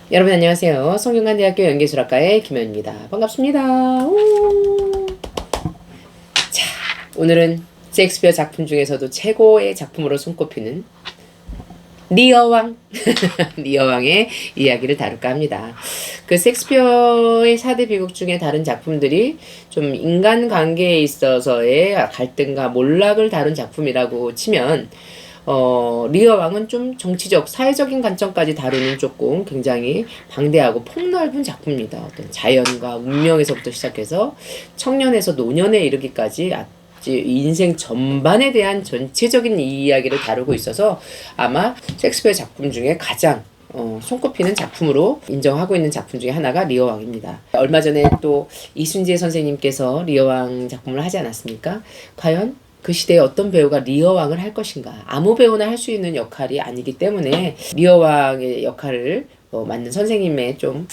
여러분 안녕하세요. 성균관대학교 연기술학과의 김현입니다. 반갑습니다. 자, 오늘은 셰익스피어 작품 중에서도 최고의 작품으로 손꼽히는 리어왕 리어왕의 이야기를 다룰까 합니다. 그 셰익스피어의 4대 비극 중에 다른 작품들이 좀 인간관계에 있어서의 갈등과 몰락을 다룬 작품이라고 치면 리어왕은 좀 정치적, 사회적인 관점까지 다루는 조금 굉장히 방대하고 폭넓은 작품입니다. 어떤 자연과 운명에서부터 시작해서 청년에서 노년에 이르기까지 인생 전반에 대한 전체적인 이야기를 다루고 있어서 아마 셰익스피어 작품 중에 가장 손꼽히는 작품으로 인정하고 있는 작품 중에 하나가 리어왕입니다. 얼마 전에 또 이순재 선생님께서 리어왕 작품을 하지 않았습니까? 과연 그 시대에 어떤 배우가 리어왕을 할 것인가? 아무 배우나 할 수 있는 역할이 아니기 때문에 리어왕의 역할을 맡는 선생님의 좀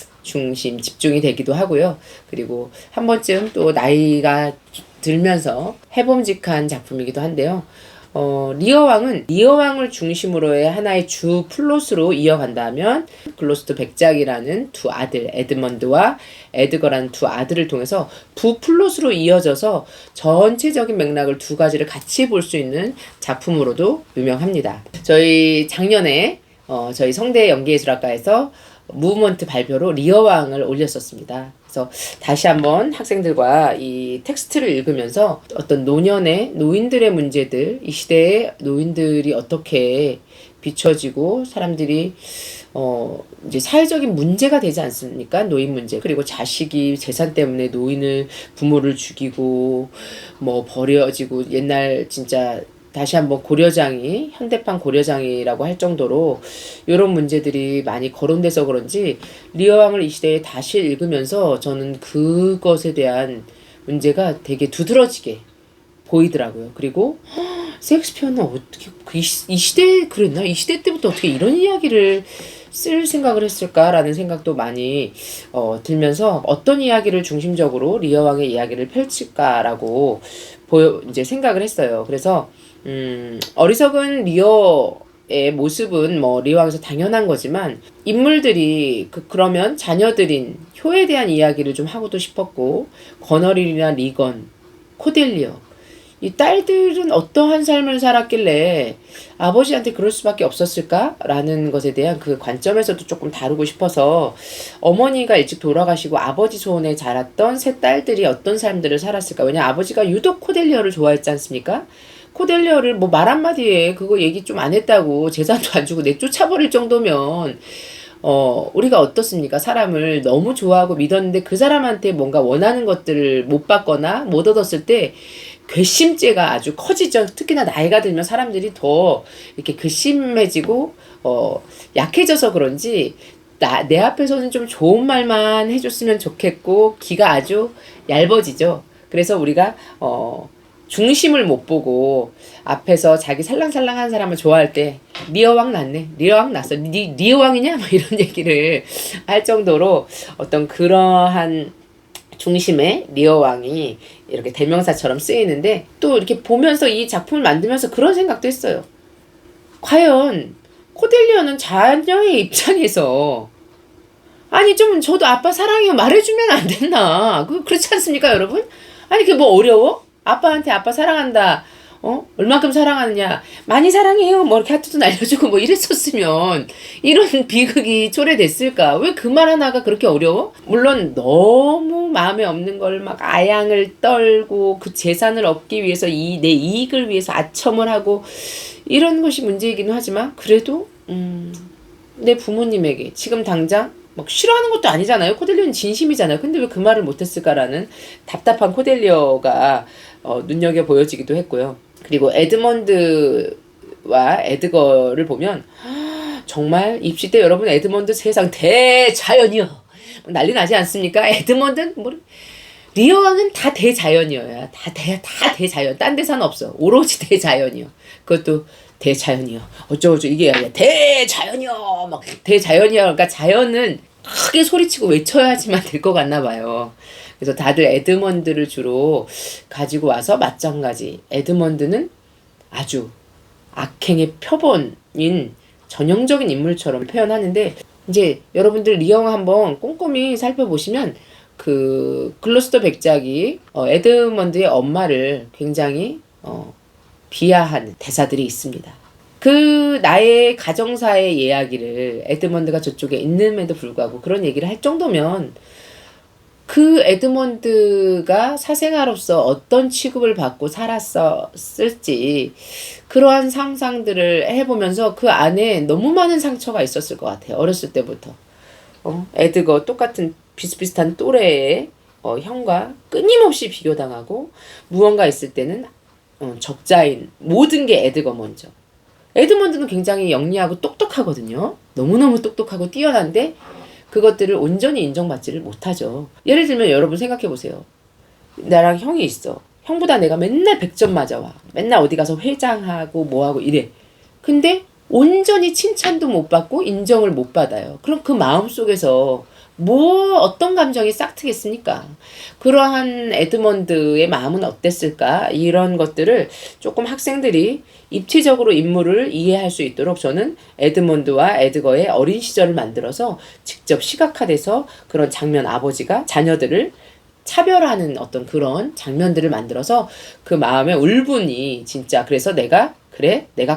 집중이 되기도 하고요. 그리고 한 번쯤 또 나이가 들면서 해봄직한 작품이기도 한데요. 리어왕을 중심으로의 하나의 주 플롯으로 이어간다면 글로스터 백작이라는 두 아들, 에드먼드와 에드거라는 두 아들을 통해서 부 플롯으로 이어져서 전체적인 맥락을 두 가지를 같이 볼 수 있는 작품으로도 유명합니다. 저희 작년에 저희 성대 연기예술학과에서 무브먼트 발표로 리어왕을 올렸었습니다. 그래서 다시 한번 학생들과 이 텍스트를 읽으면서 어떤 노인들의 문제들, 이 시대의 노인들이 어떻게 비춰지고 사람들이 이제 사회적인 문제가 되지 않습니까? 노인 문제. 그리고 자식이 재산 때문에 부모를 죽이고 뭐 버려지고 옛날 진짜 다시 한번 현대판 고려장이라고 할 정도로 이런 문제들이 많이 거론돼서 그런지 리어왕을 이 시대에 다시 읽으면서 저는 그것에 대한 문제가 되게 두드러지게 보이더라고요. 그리고 셰익스피어는 어떻게 이 시대에 그랬나? 이 시대 때부터 어떻게 이런 이야기를 쓸 생각을 했을까라는 생각도 많이 들면서 어떤 이야기를 중심적으로 리어왕의 이야기를 펼칠까라고 이제 생각을 했어요. 그래서 어리석은 리어의 모습은 뭐 리어왕에서 당연한 거지만 인물들이 그러면 자녀들인 효에 대한 이야기를 좀 하고도 싶었고 거너릴이나 리건, 코델리어 이 딸들은 어떠한 삶을 살았길래 아버지한테 그럴 수밖에 없었을까라는 것에 대한 그 관점에서도 조금 다루고 싶어서 어머니가 일찍 돌아가시고 아버지 소원에 자랐던 세 딸들이 어떤 삶들을 살았을까. 왜냐 아버지가 유독 코델리어를 좋아했지 않습니까? 코델리어를 뭐 말 한마디에 그거 얘기 좀 안 했다고 재산도 안 주고 내쫓아버릴 정도면 우리가 어떻습니까? 사람을 너무 좋아하고 믿었는데 그 사람한테 뭔가 원하는 것들을 못 받거나 못 얻었을 때 괘씸죄가 아주 커지죠. 특히나 나이가 들면 사람들이 더 이렇게 괘씸해지고 약해져서 그런지 내 앞에서는 좀 좋은 말만 해줬으면 좋겠고 기가 아주 얇아지죠. 그래서 우리가 중심을 못 보고 앞에서 자기 살랑살랑한 사람을 좋아할 때 리어왕 났네. 리어왕 났어. 리어왕이냐? 뭐 이런 얘기를 할 정도로 어떤 그러한 중심의 리어왕이 이렇게 대명사처럼 쓰이는데 또 이렇게 보면서 이 작품을 만들면서 그런 생각도 했어요. 과연 코델리어는 자녀의 입장에서 아니 좀 저도 아빠 사랑해요 말해주면 안 됐나? 그렇지 않습니까 여러분? 아니 그게 뭐 어려워? 아빠한테 아빠 사랑한다. 얼만큼 사랑하느냐. 많이 사랑해요. 뭐 이렇게 하트도 날려주고 뭐 이랬었으면 이런 비극이 초래됐을까. 왜 그 말 하나가 그렇게 어려워? 물론 너무 마음에 없는 걸 막 아양을 떨고 그 재산을 얻기 위해서 내 이익을 위해서 아첨을 하고 이런 것이 문제이기는 하지만 그래도 내 부모님에게 지금 당장 막 싫어하는 것도 아니잖아요. 코델리어는 진심이잖아요. 근데 왜 그 말을 못했을까라는 답답한 코델리어가 눈여겨 보여지기도 했고요. 그리고 에드먼드와 에드거를 보면 정말 입시 때 여러분 에드먼드 세상 대자연이요. 난리 나지 않습니까? 에드먼드는 리어왕은 다 대자연이어요. 다 대자연. 딴 데서는 없어. 오로지 대자연이요. 그것도 대자연이요. 어쩌고 이게 아니라 대자연이요. 막 대자연이요. 그러니까 자연은 크게 소리치고 외쳐야지만 될 것 같나 봐요. 그래서 다들 에드먼드를 주로 가지고 와서 마찬가지. 에드먼드는 아주 악행의 표본인 전형적인 인물처럼 표현하는데 이제 여러분들 리영 한번 꼼꼼히 살펴보시면 그 글로스터 백작이 에드먼드의 엄마를 굉장히 비하하는 대사들이 있습니다. 그 나의 가정사의 이야기를 에드먼드가 저쪽에 있는데도 불구하고 그런 얘기를 할 정도면 그 에드먼드가 사생아로서 어떤 취급을 받고 살았을지 그러한 상상들을 해보면서 그 안에 너무 많은 상처가 있었을 것 같아요. 어렸을 때부터. 에드거 똑같은 비슷비슷한 또래의 형과 끊임없이 비교당하고 무언가 있을 때는 적자인 모든 게 에드거 먼저. 에드먼드는 굉장히 영리하고 똑똑하거든요. 너무너무 똑똑하고 뛰어난데 그것들을 온전히 인정받지를 못하죠. 예를 들면 여러분 생각해 보세요. 나랑 형이 있어. 형보다 내가 맨날 100점 맞아와. 맨날 어디 가서 회장하고 뭐하고 이래. 근데 온전히 칭찬도 못 받고 인정을 못 받아요. 그럼 그 마음속에서 어떤 감정이 싹 트겠습니까? 그러한 에드먼드의 마음은 어땠을까? 이런 것들을 조금 학생들이 입체적으로 인물을 이해할 수 있도록 저는 에드먼드와 에드거의 어린 시절을 만들어서 직접 시각화돼서 그런 장면, 아버지가 자녀들을 차별하는 어떤 그런 장면들을 만들어서 그 마음의 울분이 진짜 그래서 내가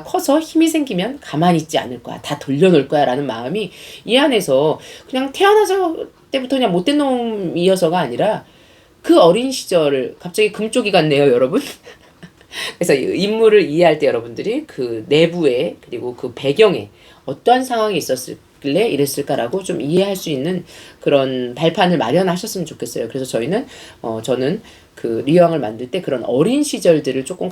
커서 힘이 생기면 가만히 있지 않을 거야. 다 돌려놓을 거야. 라는 마음이 이 안에서 그냥 태어나서 때부터 그냥 못된 놈이어서가 아니라 그 어린 시절을 갑자기 금쪽이 같네요, 여러분. 그래서 인물을 이해할 때 여러분들이 그 내부에 그리고 그 배경에 어떠한 상황이 있었길래 이랬을까라고 좀 이해할 수 있는 그런 발판을 마련하셨으면 좋겠어요. 그래서 저는 그 리왕을 만들 때 그런 어린 시절들을 조금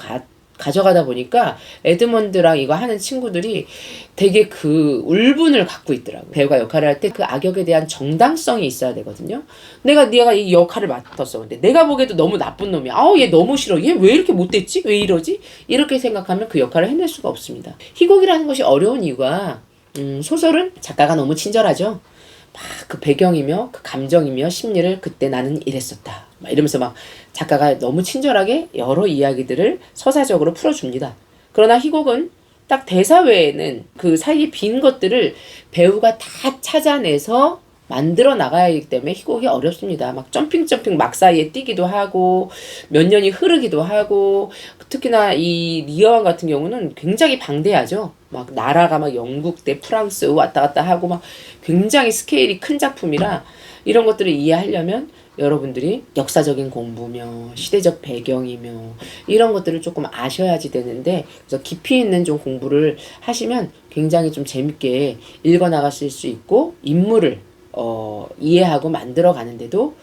가져가다 보니까 에드먼드랑 이거 하는 친구들이 되게 그 울분을 갖고 있더라고요. 배우가 역할을 할 때 그 악역에 대한 정당성이 있어야 되거든요. 내가 이 역할을 맡았어. 근데 내가 보기에도 너무 나쁜 놈이야. 얘 너무 싫어. 얘 왜 이렇게 못됐지? 왜 이러지? 이렇게 생각하면 그 역할을 해낼 수가 없습니다. 희곡이라는 것이 어려운 이유가 소설은 작가가 너무 친절하죠. 막 그 배경이며 그 감정이며 심리를 그때 나는 이랬었다. 막 이러면서 막 작가가 너무 친절하게 여러 이야기들을 서사적으로 풀어줍니다. 그러나 희곡은 딱 대사 외에는 그 사이에 빈 것들을 배우가 다 찾아내서 만들어 나가야 하기 때문에 희곡이 어렵습니다. 막 점핑 막 사이에 뛰기도 하고 몇 년이 흐르기도 하고 특히나 이 리어왕 같은 경우는 굉장히 방대하죠. 막 나라가 막 영국 대 프랑스 왔다 갔다 하고 막 굉장히 스케일이 큰 작품이라 이런 것들을 이해하려면 여러분들이 역사적인 공부며 시대적 배경이며 이런 것들을 조금 아셔야지 되는데 그래서 깊이 있는 좀 공부를 하시면 굉장히 좀 재밌게 읽어나가실 수 있고 인물을 이해하고 만들어 가는데도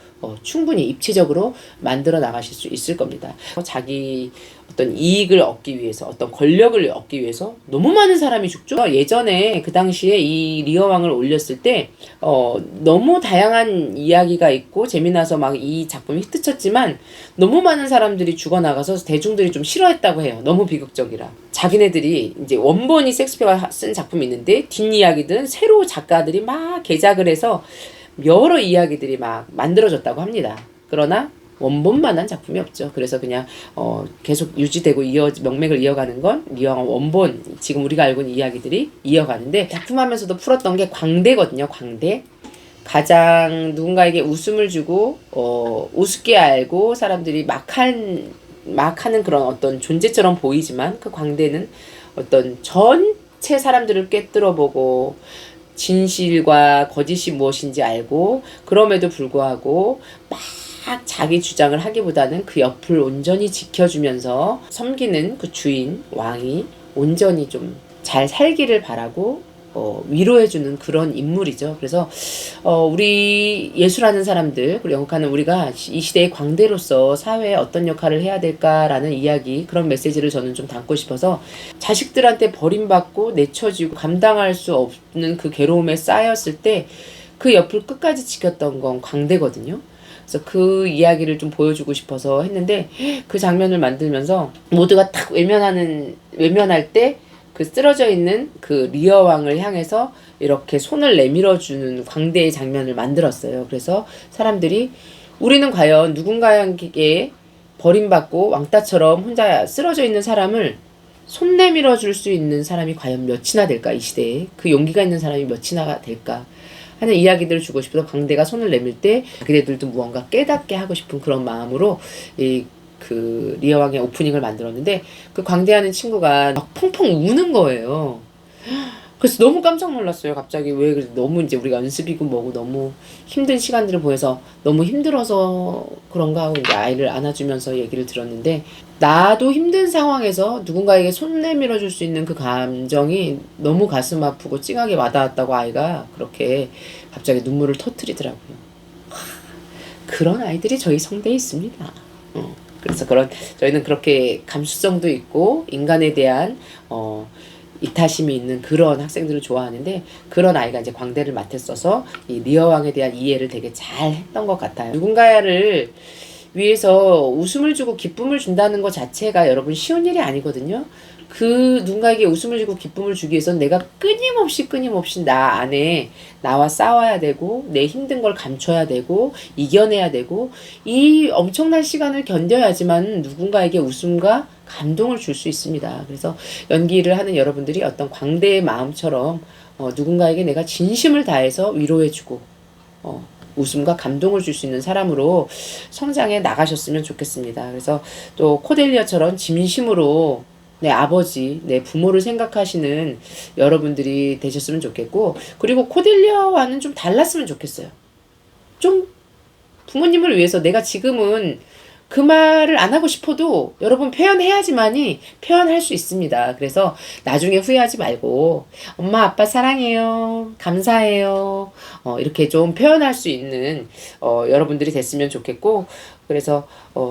충분히 입체적으로 만들어 나가실 수 있을 겁니다. 자기 어떤 이익을 얻기 위해서 어떤 권력을 얻기 위해서 너무 많은 사람이 죽죠. 예전에 그 당시에 이 리어왕을 올렸을 때 너무 다양한 이야기가 있고 재미나서 막 이 작품이 히트쳤지만 너무 많은 사람들이 죽어나가서 대중들이 좀 싫어했다고 해요. 너무 비극적이라. 자기네들이 이제 원본이 섹스피어가 쓴 작품이 있는데 뒷이야기들은 새로 작가들이 막 개작을 해서 여러 이야기들이 막 만들어졌다고 합니다. 그러나 원본만한 작품이 없죠. 그래서 그냥 계속 유지되고 명맥을 이어가는 건 리어왕 원본 지금 우리가 알고 있는 이야기들이 이어가는데 작품하면서도 풀었던 게 광대거든요. 광대. 가장 누군가에게 웃음을 주고 우습게 알고 사람들이 막 하는 그런 어떤 존재처럼 보이지만 그 광대는 어떤 전체 사람들을 꿰뚫어보고 진실과 거짓이 무엇인지 알고 그럼에도 불구하고 막 자기 주장을 하기보다는 그 옆을 온전히 지켜주면서 섬기는 그 주인, 왕이 온전히 좀 잘 살기를 바라고 위로해주는 그런 인물이죠. 그래서 우리 예술하는 사람들 그리고 연극하는 우리가 이 시대의 광대로서 사회에 어떤 역할을 해야 될까라는 이야기 그런 메시지를 저는 좀 담고 싶어서 자식들한테 버림받고 내쳐지고 감당할 수 없는 그 괴로움에 쌓였을 때 그 옆을 끝까지 지켰던 건 광대거든요. 그래서 그 이야기를 좀 보여주고 싶어서 했는데 그 장면을 만들면서 모두가 탁 외면할 때 그 쓰러져 있는 그 리어왕을 향해서 이렇게 손을 내밀어주는 광대의 장면을 만들었어요. 그래서 사람들이 우리는 과연 누군가에게 버림받고 왕따처럼 혼자 쓰러져 있는 사람을 손 내밀어 줄 수 있는 사람이 과연 몇이나 될까, 이 시대에. 그 용기가 있는 사람이 몇이나 될까 하는 이야기들을 주고 싶어서 광대가 손을 내밀 때 그대들도 무언가 깨닫게 하고 싶은 그런 마음으로 그 리어왕의 오프닝을 만들었는데, 그 광대하는 친구가 막 펑펑 우는 거예요. 그래서 너무 깜짝 놀랐어요. 갑자기 왜 너무 이제 우리가 연습이고 뭐고 너무 힘든 시간들을 보내서 너무 힘들어서 그런가 하고 이제 아이를 안아주면서 얘기를 들었는데, 나도 힘든 상황에서 누군가에게 손 내밀어 줄 수 있는 그 감정이 너무 가슴 아프고 찡하게 와닿았다고 아이가 그렇게 갑자기 눈물을 터뜨리더라고요. 그런 아이들이 저희 성대에 있습니다. 그래서 저희는 그렇게 감수성도 있고 인간에 대한 이타심이 있는 그런 학생들을 좋아하는데, 그런 아이가 이제 광대를 맡았어서 이 리어왕에 대한 이해를 되게 잘 했던 것 같아요. 누군가를 위해서 웃음을 주고 기쁨을 준다는 것 자체가 여러분 쉬운 일이 아니거든요. 그 누군가에게 웃음을 주고 기쁨을 주기 위해서는 내가 끊임없이 나 안에 나와 싸워야 되고 내 힘든 걸 감춰야 되고 이겨내야 되고 이 엄청난 시간을 견뎌야지만 누군가에게 웃음과 감동을 줄 수 있습니다. 그래서 연기를 하는 여러분들이 어떤 광대의 마음처럼 누군가에게 내가 진심을 다해서 위로해주고 웃음과 감동을 줄 수 있는 사람으로 성장해 나가셨으면 좋겠습니다. 그래서 또 코델리아처럼 진심으로 내 아버지, 내 부모를 생각하시는 여러분들이 되셨으면 좋겠고, 그리고 코델리아와는 좀 달랐으면 좋겠어요. 좀 부모님을 위해서 내가 지금은 그 말을 안 하고 싶어도 여러분 표현해야지만이 표현할 수 있습니다. 그래서 나중에 후회하지 말고 엄마 아빠 사랑해요, 감사해요, 이렇게 좀 표현할 수 있는 여러분들이 됐으면 좋겠고, 그래서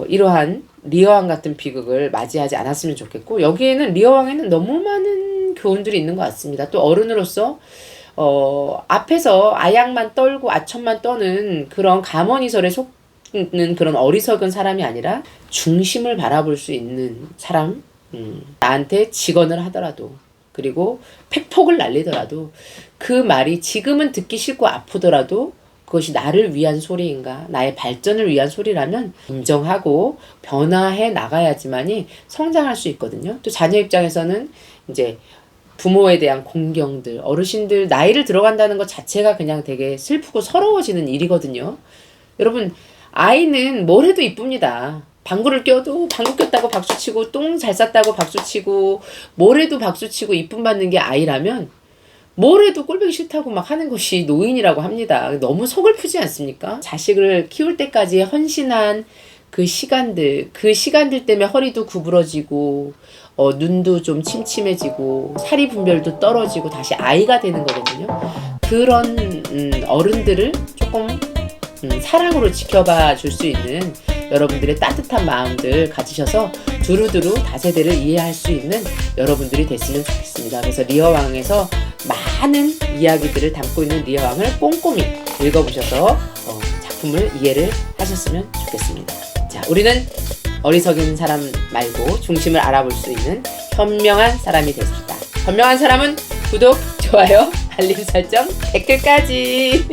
이러한 리어왕 같은 비극을 맞이하지 않았으면 좋겠고, 여기에는 리어왕에는 너무 많은 교훈들이 있는 것 같습니다. 또 어른으로서 앞에서 아양만 떨고 아첨만 떠는 그런 가머니설에 속는 그런 어리석은 사람이 아니라 중심을 바라볼 수 있는 사람, 나한테 직언을 하더라도, 그리고 팩폭을 날리더라도 그 말이 지금은 듣기 싫고 아프더라도 그것이 나를 위한 소리인가, 나의 발전을 위한 소리라면 인정하고 변화해 나가야지만이 성장할 수 있거든요. 또 자녀 입장에서는 이제 부모에 대한 공경들, 어르신들 나이를 들어간다는 것 자체가 그냥 되게 슬프고 서러워지는 일이거든요. 여러분, 아이는 뭘 해도 이쁩니다. 방구를 껴도 방구 꼈다고 박수치고, 똥 잘 쌌다고 박수치고, 뭘 해도 박수치고 이쁨 받는 게 아이라면 뭘 해도 꼴보기 싫다고 막 하는 것이 노인이라고 합니다. 너무 서글프지 않습니까? 자식을 키울 때까지 헌신한 그 시간들 때문에 허리도 구부러지고 눈도 좀 침침해지고 사리 분별도 떨어지고 다시 아이가 되는 거거든요. 그런 어른들을 조금 사랑으로 지켜봐 줄 수 있는 여러분들의 따뜻한 마음들 가지셔서 두루두루 다세대를 이해할 수 있는 여러분들이 됐으면 좋겠습니다. 그래서 리어왕에서 많은 이야기들을 담고 있는 리어왕을 꼼꼼히 읽어보셔서 작품을 이해를 하셨으면 좋겠습니다. 자, 우리는 어리석은 사람 말고 중심을 알아볼 수 있는 현명한 사람이 됐습니다. 현명한 사람은 구독, 좋아요, 알림 설정, 댓글까지